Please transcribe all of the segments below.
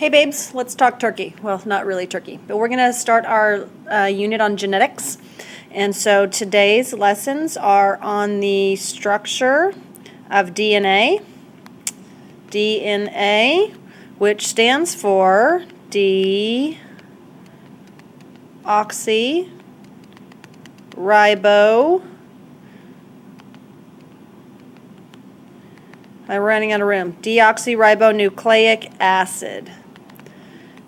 Hey babes, let's talk turkey. Well, not really turkey, but we're going to start our unit on genetics. And so today's lessons are on the structure of DNA, which stands for deoxyribo. I'm running out of room. Deoxyribonucleic acid.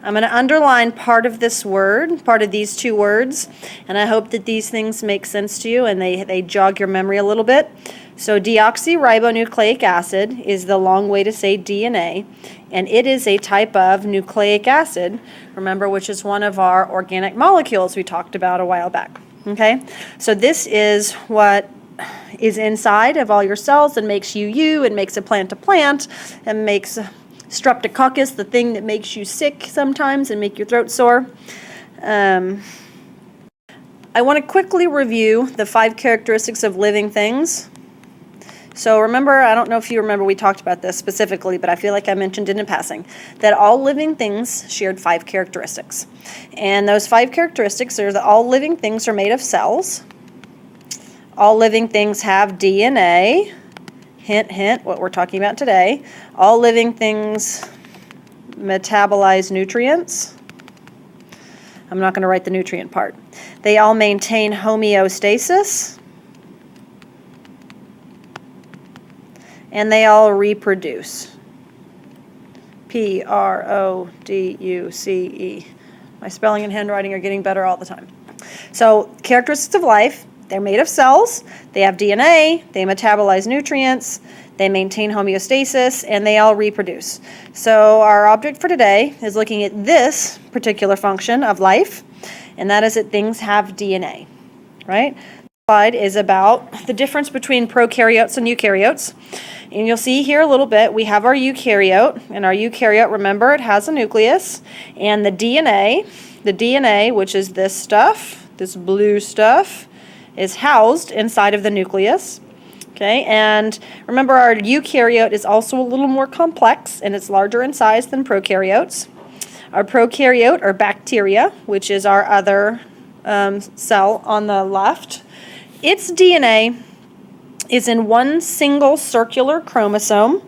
I'm going to underline part of this word, part of these two words, and I hope that these things make sense to you and they jog your memory a little bit. So deoxyribonucleic acid is the long way to say DNA, and it is a type of nucleic acid, remember, which is one of our organic molecules we talked about a while back. Okay, so this is what is inside of all your cells and makes you, and makes a plant, and makes streptococcus, the thing that makes you sick sometimes and make your throat sore. I want to quickly review the 5 characteristics of living things. So remember, I don't know if you remember we talked about this specifically, but I feel like I mentioned it in passing, that all living things shared 5 characteristics. And those 5 characteristics are that all living things are made of cells. All living things have DNA. Hint, hint, what we're talking about today. All living things metabolize nutrients. I'm not going to write the nutrient part. They all maintain homeostasis. And they all reproduce. P-R-O-D-U-C-E. My spelling and handwriting are getting better all the time. So, characteristics of life. They're made of cells, they have DNA, they metabolize nutrients, they maintain homeostasis, and they all reproduce. So our object for today is looking at this particular function of life, and that is that things have DNA, right? This slide is about the difference between prokaryotes and eukaryotes. And you'll see here a little bit, we have our eukaryote, and our eukaryote, remember, it has a nucleus, and the DNA, which is this stuff, this blue stuff, is housed inside of the nucleus. Okay, and remember our eukaryote is also a little more complex and it's larger in size than prokaryotes. Our prokaryote are bacteria, which is our other cell on the left. Its DNA is in one single circular chromosome.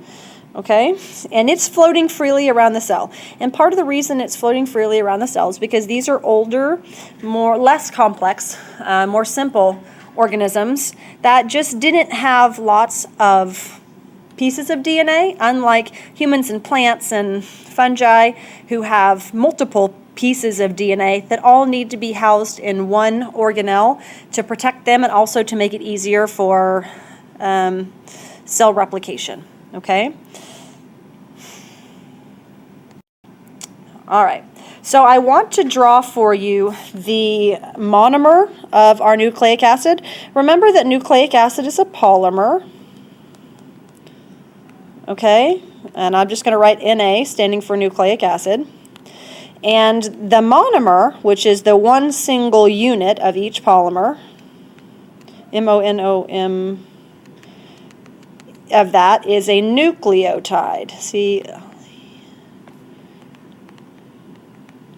Okay, and it's floating freely around the cell. And part of the reason it's floating freely around the cell is because these are older, less complex, more simple organisms that just didn't have lots of pieces of DNA, unlike humans and plants and fungi who have multiple pieces of DNA that all need to be housed in one organelle to protect them and also to make it easier for cell replication. Okay? All right. So I want to draw for you the monomer of our nucleic acid. Remember that nucleic acid is a polymer. Okay? And I'm just going to write Na, standing for nucleic acid. And the monomer, which is the one single unit of each polymer, M-O-N-O-M, of that is a nucleotide. See,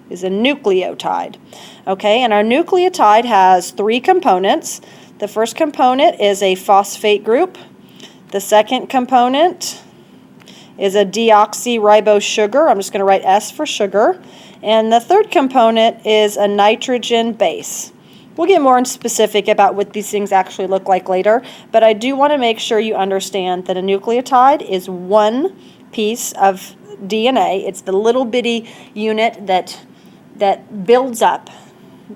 is a nucleotide. Okay, and our nucleotide has 3 components. The first component is a phosphate group. The second component is a deoxyribose sugar. I'm just going to write S for sugar. And the third component is a nitrogen base. We'll get more specific about what these things actually look like later, but I do want to make sure you understand that a nucleotide is one piece of DNA. It's the little bitty unit that builds up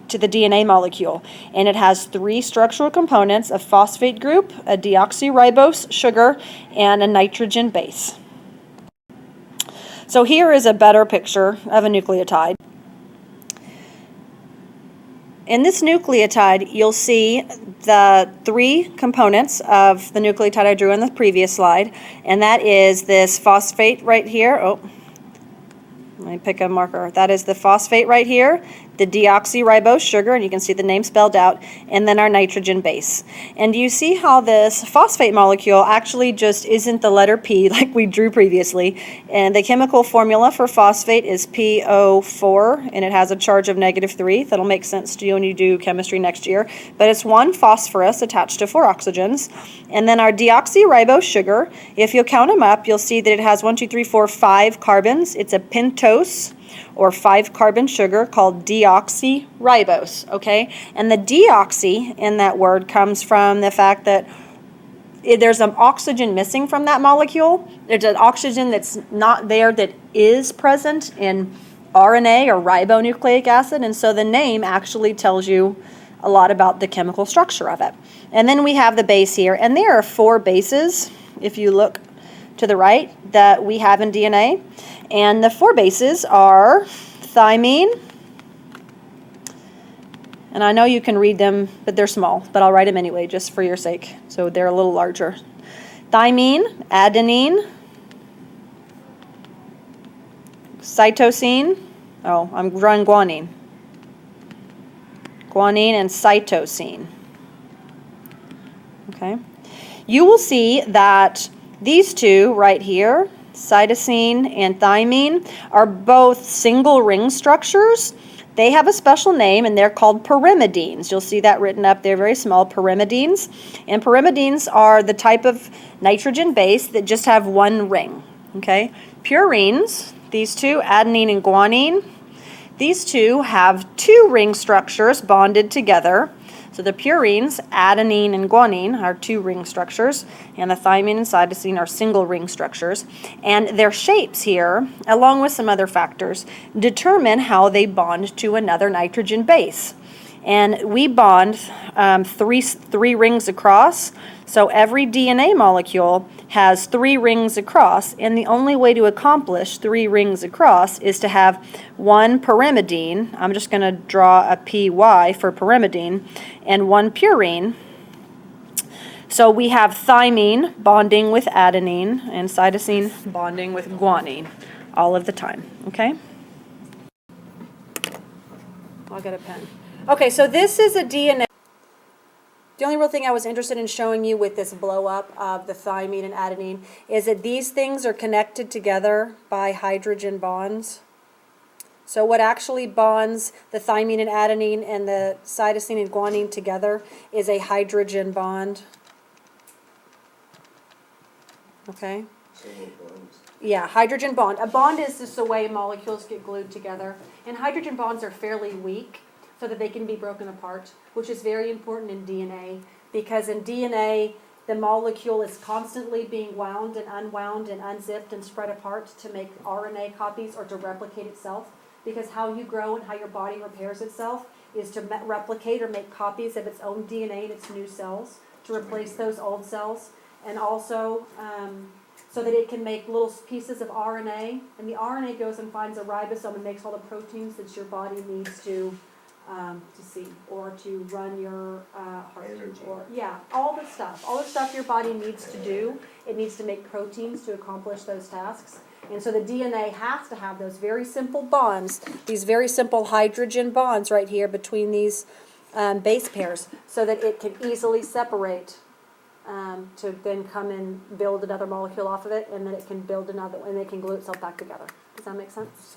to the DNA molecule. And it has 3 structural components, a phosphate group, a deoxyribose sugar, and a nitrogen base. So here is a better picture of a nucleotide. In this nucleotide, you'll see the 3 components of the nucleotide I drew in the previous slide, and that is this phosphate right here. Let me pick a marker. That is the phosphate right here, the deoxyribose sugar, and you can see the name spelled out, and then our nitrogen base. And you see how this phosphate molecule actually just isn't the letter P like we drew previously. And the chemical formula for phosphate is PO4, and it has a charge of -3. That'll make sense to you when you do chemistry next year. But it's one phosphorus attached to 4 oxygens. And then our deoxyribose sugar, if you'll count them up, you'll see that it has 1, 2, 3, 4, 5 carbons. It's a pentose or 5-carbon sugar called deoxyribose, okay? And the deoxy in that word comes from the fact that there's an oxygen missing from that molecule. There's an oxygen that's not there that is present in RNA or ribonucleic acid, and so the name actually tells you a lot about the chemical structure of it. And then we have the base here, and there are 4 bases, if you look to the right, that we have in DNA. And the 4 bases are thymine, and I know you can read them, but they're small, but I'll write them anyway just for your sake, so they're a little larger. Thymine, adenine, cytosine, I'm drawing guanine. Guanine and cytosine. Okay. You will see that these 2 right here, cytosine and thymine, are both single ring structures. They have a special name, and they're called pyrimidines. You'll see that written up there, very small, pyrimidines. And pyrimidines are the type of nitrogen base that just have 1 ring. Okay? Purines, these 2, adenine and guanine, these 2 have 2 ring structures bonded together. So the purines, adenine and guanine, are 2 ring structures, and the thymine and cytosine are single ring structures. And their shapes here, along with some other factors, determine how they bond to another nitrogen base. And we bond 3 rings across, so every DNA molecule has 3 rings across, and the only way to accomplish 3 rings across is to have 1 pyrimidine, I'm just going to draw a PY for pyrimidine, and 1 purine. So we have thymine bonding with adenine and cytosine bonding with guanine all of the time, okay? I'll get a pen. Okay, so this is a DNA. The only real thing I was interested in showing you with this blow up of the thymine and adenine is that these things are connected together by hydrogen bonds. So what actually bonds the thymine and adenine and the cytosine and guanine together is a hydrogen bond. Okay? Yeah, hydrogen bond. A bond is just the way molecules get glued together. And hydrogen bonds are fairly weak, so that they can be broken apart, which is very important in DNA, because in DNA, the molecule is constantly being wound and unzipped and spread apart to make RNA copies or to replicate itself, because how you grow and how your body repairs itself is to replicate or make copies of its own DNA in its new cells to replace those old cells, and also so that it can make little pieces of RNA, and the RNA goes and finds a ribosome and makes all the proteins that your body needs to see, or to run your heart, or all the stuff your body needs to do. It needs to make proteins to accomplish those tasks. And so the DNA has to have those very simple bonds, these very simple hydrogen bonds right here between these base pairs, so that it can easily separate to then come and build another molecule off of it, and then it can build another, and it can glue itself back together. Does that make sense?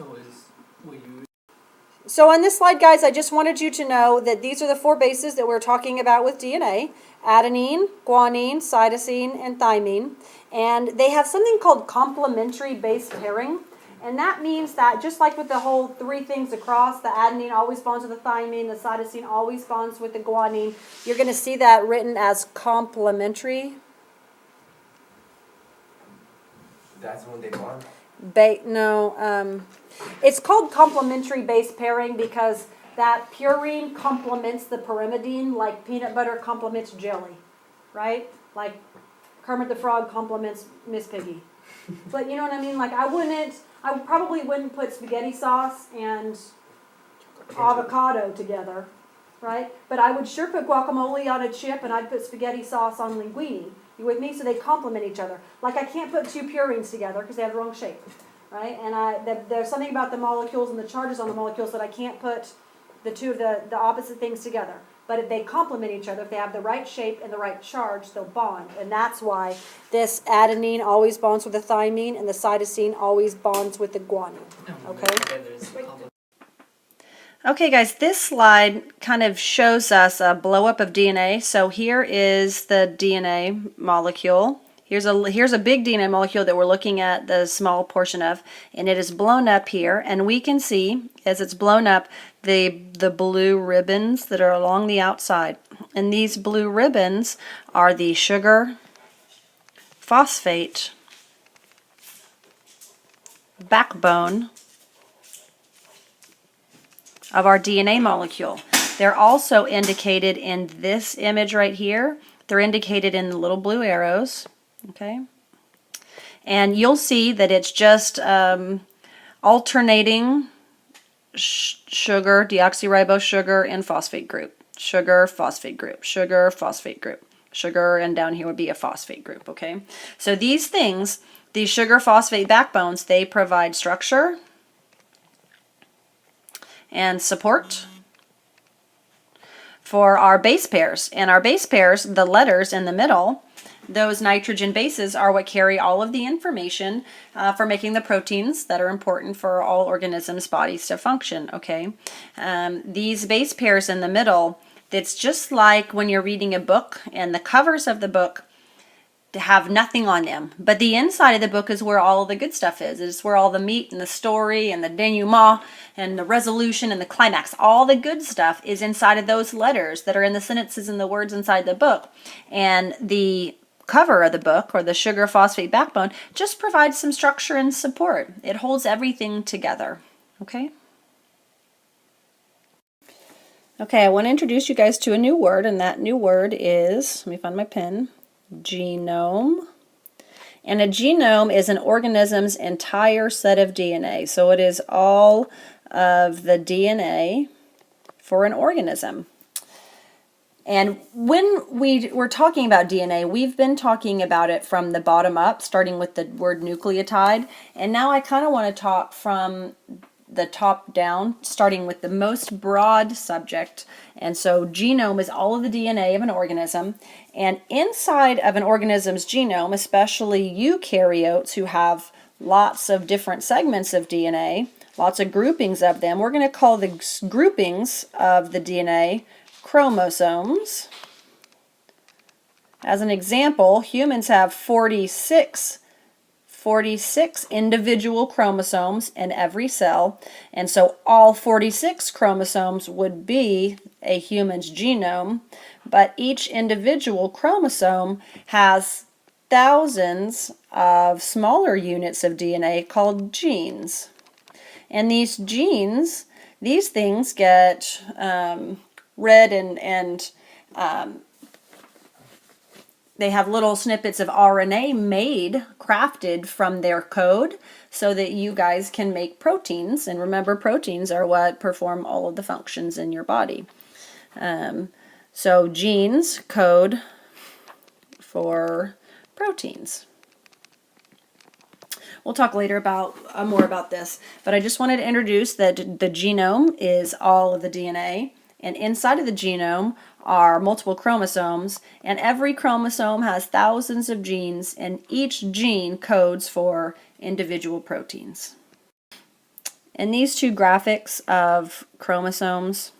So on this slide, guys, I just wanted you to know that these are the 4 bases that we're talking about with DNA: adenine, guanine, cytosine, and thymine. And they have something called complementary base pairing. And that means that just like with the whole 3 things across, the adenine always bonds with the thymine, the cytosine always bonds with the guanine, you're going to see that written as complementary. That's when they bond? It's called complementary base pairing because that purine complements the pyrimidine like peanut butter complements jelly, right? Like Kermit the Frog complements Miss Piggy. But you know what I mean? Like I probably wouldn't put spaghetti sauce and avocado together, right? But I would sure put guacamole on a chip, and I'd put spaghetti sauce on linguine. You with me? So they complement each other. Like I can't put 2 purines together because they have the wrong shape, right? And there's something about the molecules and the charges on the molecules that I can't put the two of the opposite things together. But if they complement each other, if they have the right shape and the right charge, they'll bond. And that's why this adenine always bonds with the thymine and the cytosine always bonds with the guanine. Okay? Okay, guys, this slide kind of shows us a blow-up of DNA. So here is the DNA molecule. Here's a big DNA molecule that we're looking at the small portion of, and it is blown up here, and we can see as it's blown up the blue ribbons that are along the outside. And these blue ribbons are the sugar phosphate backbone of our DNA molecule. They're also indicated in this image right here. They're indicated in the little blue arrows. Okay, and you'll see that it's just alternating sugar, deoxyribose sugar, and phosphate group. Sugar, phosphate group, sugar, phosphate group, sugar, and down here would be a phosphate group, okay? So these things, these sugar phosphate backbones, they provide structure and support for our base pairs. And our base pairs, the letters in the middle, those nitrogen bases are what carry all of the information for making the proteins that are important for all organisms' bodies to function, okay? These base pairs in the middle, it's just like when you're reading a book and the covers of the book have nothing on them, but the inside of the book is where all the good stuff is. It's where all the meat and the story and the denouement and the resolution and the climax, all the good stuff is inside of those letters that are in the sentences and the words inside the book. And the cover of the book, or the sugar phosphate backbone, just provides some structure and support. It holds everything together. Okay? Okay, I want to introduce you guys to a new word, and that new word is, let me find my pen, genome. And a genome is an organism's entire set of DNA. So it is all of the DNA for an organism. And when we're talking about DNA, we've been talking about it from the bottom up, starting with the word nucleotide. And now I kind of want to talk from the top down, starting with the most broad subject. And so genome is all of the DNA of an organism. And inside of an organism's genome, especially eukaryotes who have lots of different segments of DNA, lots of groupings of them, we're going to call the groupings of the DNA chromosomes. As an example, humans have 46 individual chromosomes in every cell, and so all 46 chromosomes would be a human's genome, but each individual chromosome has thousands of smaller units of DNA called genes. And these genes, these things get read and they have little snippets of RNA crafted from their code so that you guys can make proteins. And remember, proteins are what perform all of the functions in your body. So genes code for proteins. We'll talk later about more about this, but I just wanted to introduce that the genome is all of the DNA, and inside of the genome are multiple chromosomes, and every chromosome has thousands of genes, and each gene codes for individual proteins. And these two graphics of chromosomes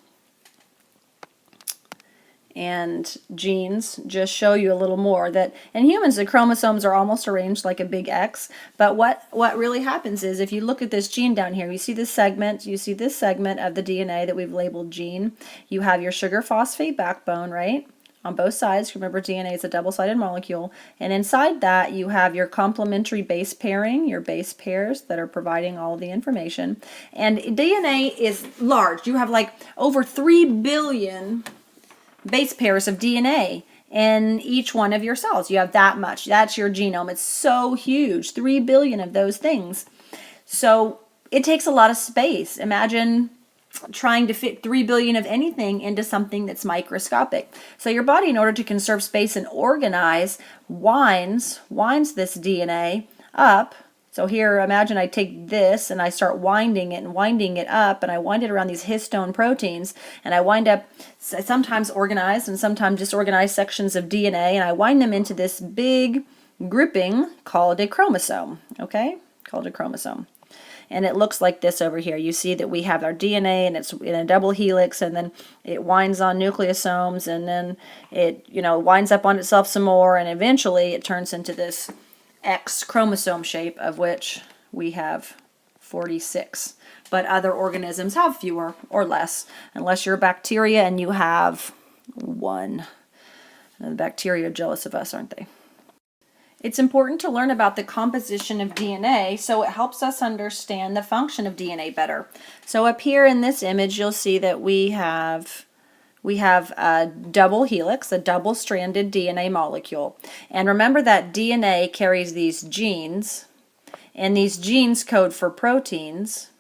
and genes just show you a little more that in humans the chromosomes are almost arranged like a big X, but what really happens is if you look at this gene down here, you see this segment of the DNA that we've labeled gene. You have your sugar phosphate backbone, right, on both sides. Remember, DNA is a double-sided molecule, and inside that you have your complementary base pairing, your base pairs that are providing all of the information. And DNA is large. You have like over 3 billion base pairs of DNA in each one of your cells. You have that much. That's your genome. It's so huge, 3 billion of those things. So it takes a lot of space. Imagine trying to fit 3 billion of anything into something that's microscopic. So your body, in order to conserve space and organize, winds this DNA up So here, imagine I take this and I start winding it and winding it up, and I wind it around these histone proteins, and I wind up sometimes organized and sometimes disorganized sections of DNA, and I wind them into this big grouping called a chromosome, okay? Called a chromosome. And it looks like this over here. You see that we have our DNA, and it's in a double helix, and then it winds on nucleosomes, and then it, winds up on itself some more, and eventually it turns into this X chromosome shape, of which we have 46. But other organisms have fewer or less, unless you're a bacteria and you have one. And the bacteria are jealous of us, aren't they? It's important to learn about the composition of DNA, so it helps us understand the function of DNA better. So up here in this image, you'll see that we have a double helix, a double-stranded DNA molecule. And remember that DNA carries these genes, and these genes code for proteins.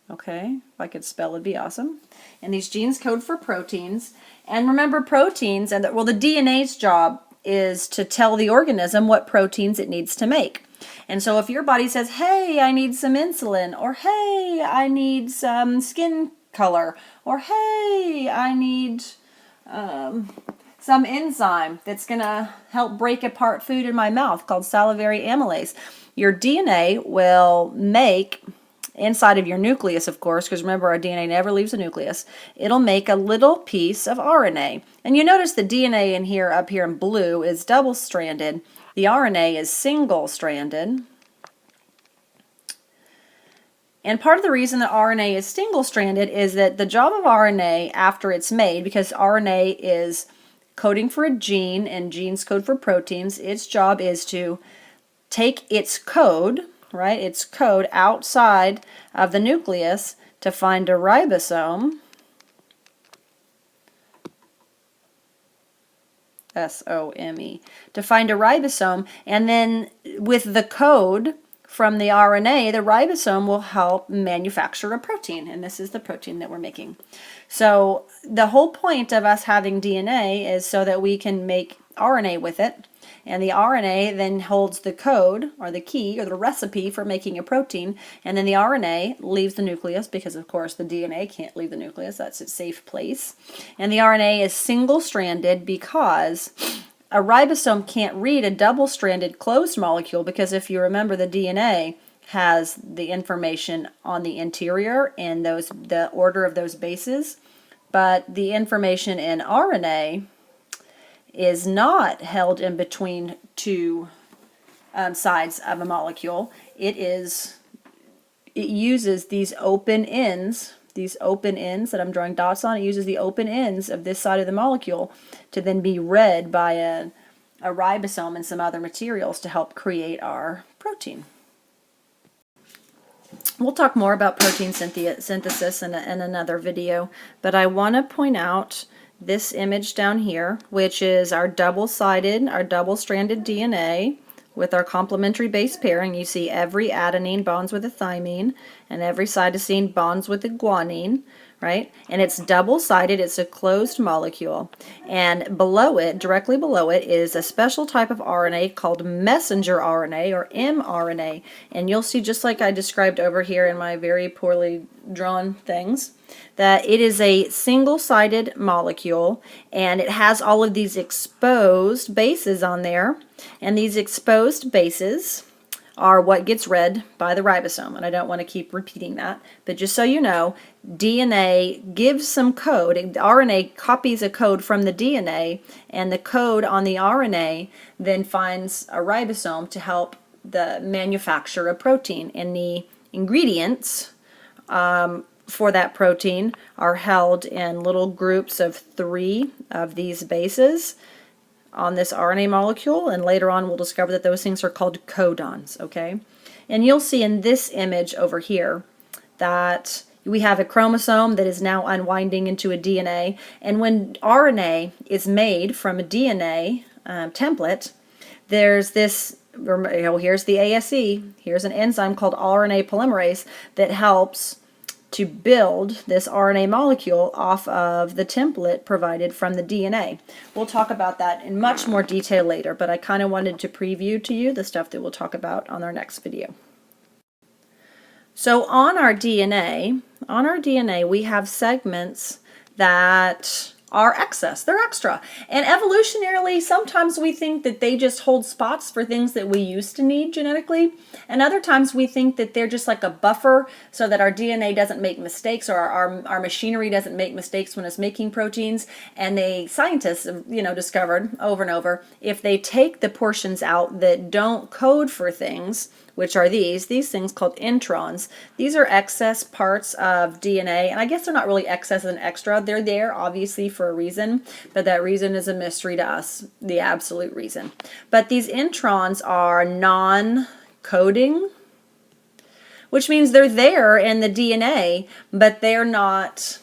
Okay, if I could spell, it'd be awesome. And these genes code for proteins. And remember, proteins, the DNA's job is to tell the organism what proteins it needs to make. And so if your body says, hey, I need some insulin, or hey, I need some skin color, or hey, I need some enzyme that's going to help break apart food in my mouth called salivary amylase, your DNA will make, inside of your nucleus, of course, because remember, our DNA never leaves the nucleus, it'll make a little piece of RNA. And you notice the DNA in here, up here in blue, is double-stranded. The RNA is single-stranded. And part of the reason that RNA is single-stranded is that the job of RNA after it's made, because RNA is coding for a gene and genes code for proteins, its job is to take its code, right, its code outside of the nucleus to find a ribosome, S-O-M-E, to find a ribosome, and then with the code from the RNA, the ribosome will help manufacture a protein, and this is the protein that we're making. So the whole point of us having DNA is so that we can make RNA with it, and the RNA then holds the code or the key or the recipe for making a protein, and then the RNA leaves the nucleus because, of course, the DNA can't leave the nucleus. That's its safe place. And the RNA is single-stranded because a ribosome can't read a double-stranded closed molecule, because if you remember, the DNA has the information on the interior and the order of those bases, but the information in RNA is not held in between two sides of a molecule. It uses these open ends that I'm drawing dots on. It uses the open ends of this side of the molecule to then be read by a ribosome and some other materials to help create our protein. We'll talk more about protein synthesis in another video, but I want to point out this image down here, which is our double-stranded DNA with our complementary base pairing. You see every adenine bonds with a thymine, and every cytosine bonds with a guanine, right? And it's double-sided, it's a closed molecule. And below it, directly below it, is a special type of RNA called messenger RNA, or mRNA. And you'll see, just like I described over here in my very poorly drawn things, that it is a single-sided molecule, and it has all of these exposed bases on there, and these exposed bases are what gets read by the ribosome. And I don't want to keep repeating that, but just so you know, DNA gives some code. RNA copies a code from the DNA, and the code on the RNA then finds a ribosome to help the manufacture a protein. And the ingredients for that protein are held in little groups of 3 of these bases on this RNA molecule, and later on we'll discover that those things are called codons, okay? And you'll see in this image over here that we have a chromosome that is now unwinding into a DNA, and when RNA is made from a DNA template, there's this, here's the ASE, here's an enzyme called RNA polymerase that helps to build this RNA molecule off of the template provided from the DNA. We'll talk about that in much more detail later, but I kind of wanted to preview to you the stuff that we'll talk about on our next video. So on our DNA, we have segments that are excess. They're extra. And evolutionarily, sometimes we think that they just hold spots for things that we used to need genetically. And other times we think that they're just like a buffer so that our DNA doesn't make mistakes, or our machinery doesn't make mistakes when it's making proteins. And scientists have, discovered over and over, if they take the portions out that don't code for things, which are these things called introns. These are excess parts of DNA, and I guess they're not really excess and extra. They're there obviously for a reason, but that reason is a mystery to us, the absolute reason. But these introns are non-coding, which means they're there in the DNA, but they're not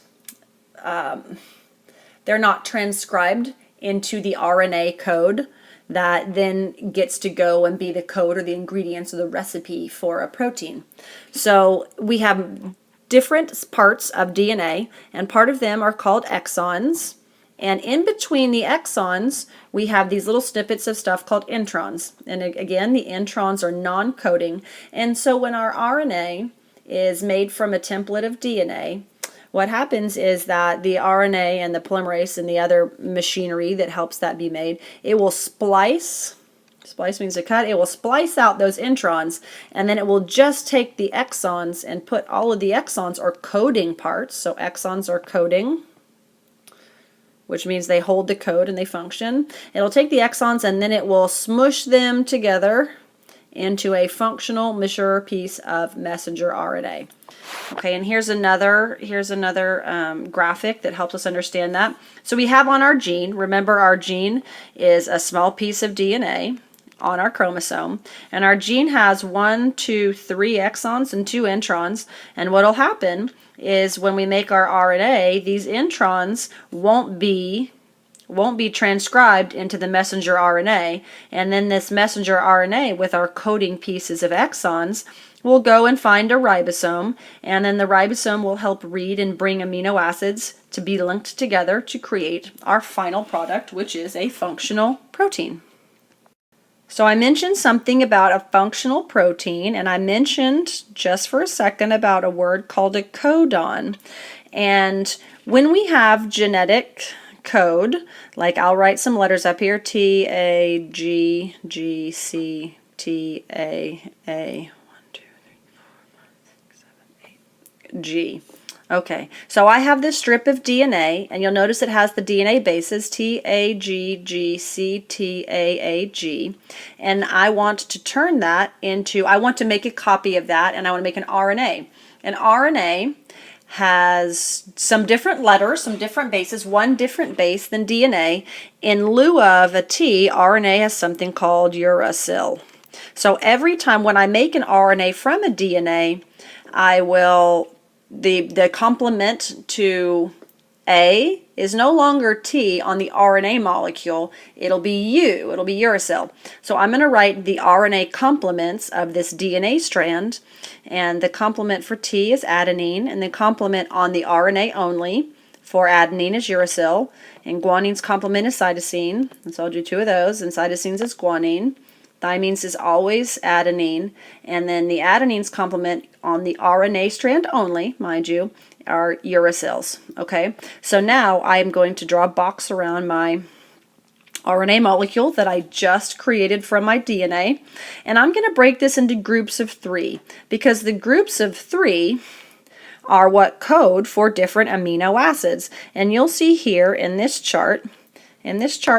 transcribed into the RNA code that then gets to go and be the code or the ingredients or the recipe for a protein. So we have different parts of DNA, and part of them are called exons. And in between the exons, we have these little snippets of stuff called introns. And again, the introns are non-coding. And so when our RNA is made from a template of DNA, what happens is that the RNA and the polymerase and the other machinery that helps that be made, it will splice means to cut, it will splice out those introns, and then it will just take the exons and put all of the exons are coding parts, so exons are coding, which means they hold the code and they function. It'll take the exons and then it will smush them together into a functional, mature piece of messenger RNA. Okay, and here's another graphic that helps us understand that. So we have on our gene, remember our gene is a small piece of DNA on our chromosome, and our gene has 1, 2, 3 exons and 2 introns, and what will happen is when we make our RNA, these introns won't be transcribed into the messenger RNA, and then this messenger RNA with our coding pieces of exons will go and find a ribosome, and then the ribosome will help read and bring amino acids to be linked together to create our final product, which is a functional protein. So I mentioned something about a functional protein, and I mentioned just for a second about a word called a codon. And when we have genetic code, like I'll write some letters up here, T, A, G, G, C, T, A, 1, 2, 3, 4, 5, 6, 7, 8, G. Okay, so I have this strip of DNA, and you'll notice it has the DNA bases, T, A, G, G, C, T, A, G, and I want to turn that into, I want to make a copy of that, and I want to make an RNA. An RNA has some different letters, some different bases, one different base than DNA. In lieu of a T, RNA has something called uracil. So every time when I make an RNA from a DNA, I will, the complement to A is no longer T on the RNA molecule, it'll be U, it'll be uracil. So I'm going to write the RNA complements of this DNA strand, and the complement for T is adenine, and the complement on the RNA only for adenine is uracil, and guanine's complement is cytosine, and so I'll do 2 of those, and cytosine's is guanine. Thymines is always adenine, and then the adenine's complement on the RNA strand only, mind you, are uracils. Okay, so now I'm going to draw a box around my RNA molecule that I just created from my DNA, and I'm going to break this into groups of 3, because the groups of 3 are what code for different amino acids. And you'll see here in this chart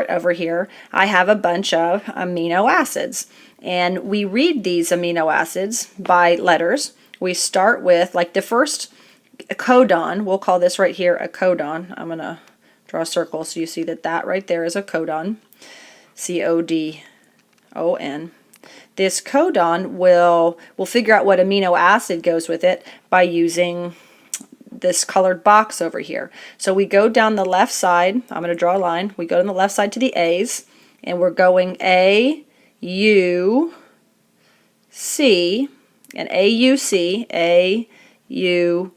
over here, I have a bunch of amino acids, and we read these amino acids by letters. We start with, like the first codon, we'll call this right here a codon. I'm going to draw a circle so you see that that right there is a codon, C-O-D-O-N. This codon will figure out what amino acid goes with it by using this colored box over here. So we go down the left side, I'm going to draw a line, we go on the left side to the A's, and we're going A, U, C, and A, U, C, A, U,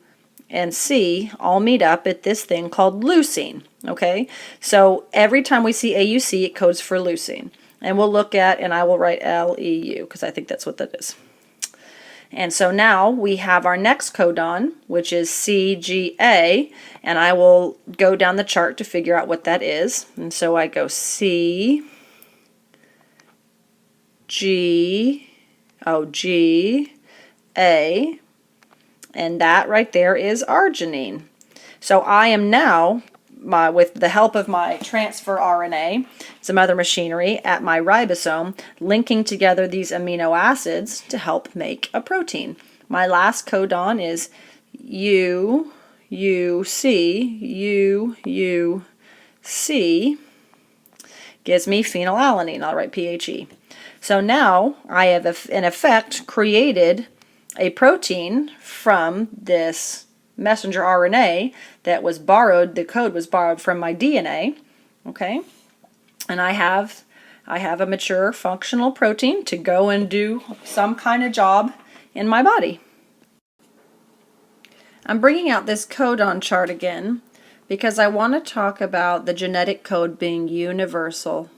and C all meet up at this thing called leucine, okay? So every time we see AUC, it codes for leucine. And we'll look at, and I will write LEU because I think that's what that is. And so now we have our next codon, which is CGA, and I will go down the chart to figure out what that is. And so I go G, A, and that right there is arginine. So I am now, with the help of my transfer RNA, some other machinery at my ribosome, linking together these amino acids to help make a protein. My last codon is UUC, gives me phenylalanine. I'll write PHE. So now I have, in effect, created a protein from this messenger RNA that was borrowed, the code was borrowed from my DNA, okay? And I have a mature functional protein to go and do some kind of job in my body. I'm bringing out this codon chart again because I want to talk about the genetic code being universal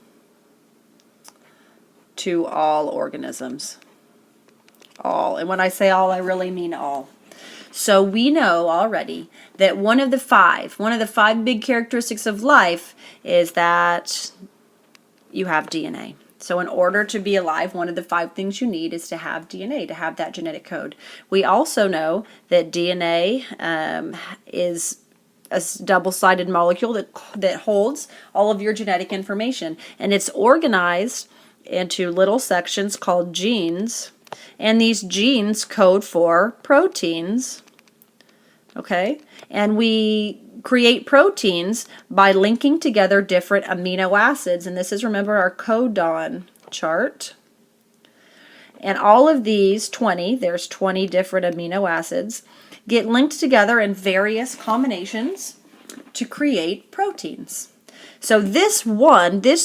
to all organisms. All. And when I say all, I really mean all. So we know already that one of the five big characteristics of life is that you have DNA. So in order to be alive, one of the 5 things you need is to have DNA, to have that genetic code. We also know that DNA is a double-sided molecule that holds all of your genetic information, and it's organized into little sections called genes, and these genes code for proteins, okay? And we create proteins by linking together different amino acids, and this is, remember, our codon chart. And all of these 20, there's 20 different amino acids, get linked together in various combinations to create proteins. So this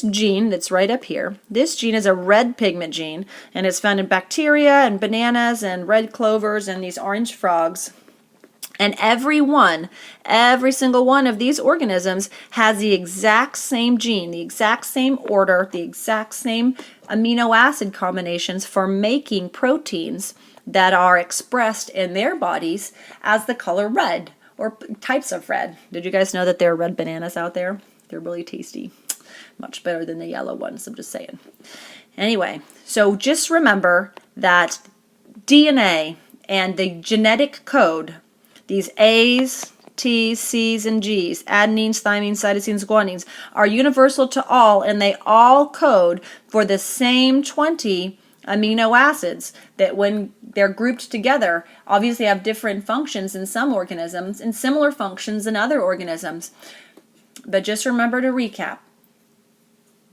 gene that's right up here, this gene is a red pigment gene, and it's found in bacteria and bananas and red clovers and these orange frogs. And every single one of these organisms has the exact same gene, the exact same order, the exact same amino acid combinations for making proteins that are expressed in their bodies as the color red, or types of red. Did you guys know that there are red bananas out there? They're really tasty. Much better than the yellow ones, I'm just saying. Anyway, so just remember that DNA and the genetic code, these A's, T's, C's, and G's, adenines, thymines, cytosines, guanines, are universal to all, and they all code for the same 20 amino acids that, when they're grouped together, obviously have different functions in some organisms and similar functions in other organisms. But just remember to recap.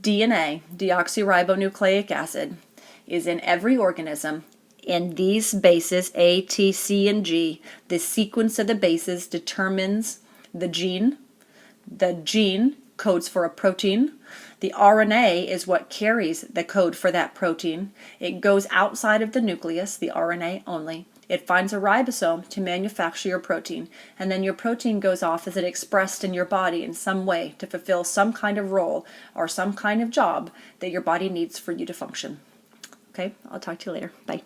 DNA, deoxyribonucleic acid, is in every organism. In these bases, A, T, C, and G, the sequence of the bases determines the gene. The gene codes for a protein. The RNA is what carries the code for that protein. It goes outside of the nucleus, the RNA only. It finds a ribosome to manufacture your protein, and then your protein goes off as it expressed in your body in some way to fulfill some kind of role or some kind of job that your body needs for you to function. Okay, I'll talk to you later. Bye.